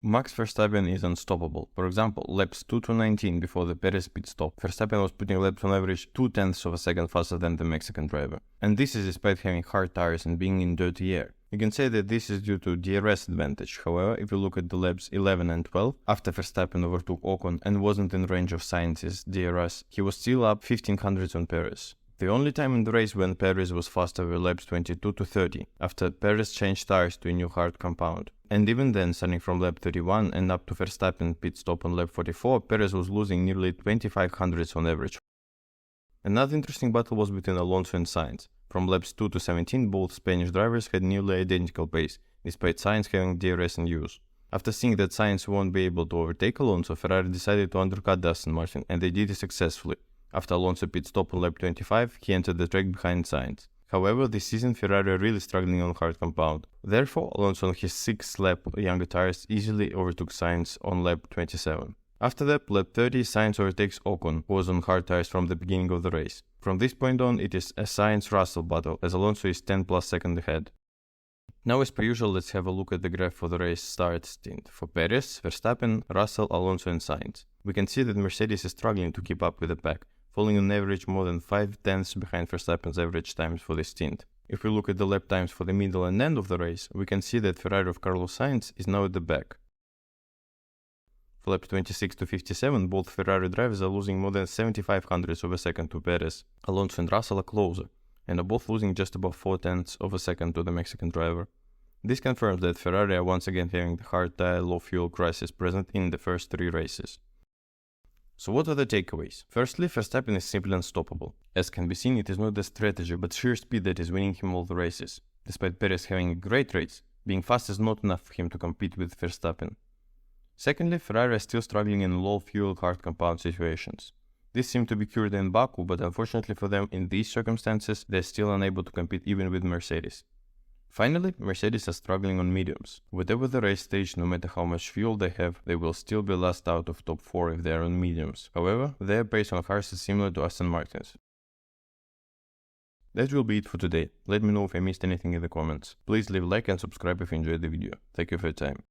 Max Verstappen is unstoppable. For example, laps 2 to 19 before the Perez pit stop, Verstappen was putting laps on average 0.2 of a second faster than the Mexican driver. And this is despite having hard tires and being in dirty air. You can say that this is due to DRS advantage. However, if you look at the laps 11 and 12, after Verstappen overtook Ocon and wasn't in range of Sainz's DRS, he was still up 1500 on Perez. The only time in the race when Perez was faster were laps 22 to 30, after Perez changed tires to a new hard compound. And even then, starting from lap 31 and up to Verstappen pit stop on lap 44, Perez was losing nearly 2500 on average. Another interesting battle was between Alonso and Sainz. From laps 2 to 17, both Spanish drivers had nearly identical pace, despite Sainz having DRS in use. After seeing that Sainz won't be able to overtake Alonso, Ferrari decided to undercut Aston Martin, and they did it successfully. After Alonso pit stop on lap 25, he entered the track behind Sainz. However, this season Ferrari are really struggling on hard compound. Therefore, Alonso on his 6th lap younger tires easily overtook Sainz on lap 27. After that, lap 30, Sainz overtakes Ocon, who was on hard tires from the beginning of the race. From this point on, it is a Sainz-Russell battle, as Alonso is 10 plus seconds ahead. Now, as per usual, let's have a look at the graph for the race start stint. For Perez, Verstappen, Russell, Alonso and Sainz. We can see that Mercedes is struggling to keep up with the pack, falling on average more than 0.5 behind Verstappen's average times for this stint. If we look at the lap times for the middle and end of the race, we can see that Ferrari of Carlos Sainz is now at the back. For laps 26 to 57, both Ferrari drivers are losing more than 0.75 of a second to Perez. Alonso and Russell are closer, and are both losing just above 0.4 of a second to the Mexican driver. This confirms that Ferrari are once again having the hard tire, low fuel crisis present in the first 3 races. So what are the takeaways? Firstly, Verstappen is simply unstoppable. As can be seen, it is not the strategy but sheer speed that is winning him all the races. Despite Perez having a great race, being fast is not enough for him to compete with Verstappen. Secondly, Ferrari are still struggling in low fuel hard compound situations. This seemed to be cured in Baku, but unfortunately for them, in these circumstances, they are still unable to compete even with Mercedes. Finally, Mercedes are struggling on mediums. Whatever the race stage, no matter how much fuel they have, they will still be last out of top 4 if they are on mediums. However, their pace on hards is similar to Aston Martin's. That will be it for today. Let me know if I missed anything in the comments. Please leave a like and subscribe if you enjoyed the video. Thank you for your time.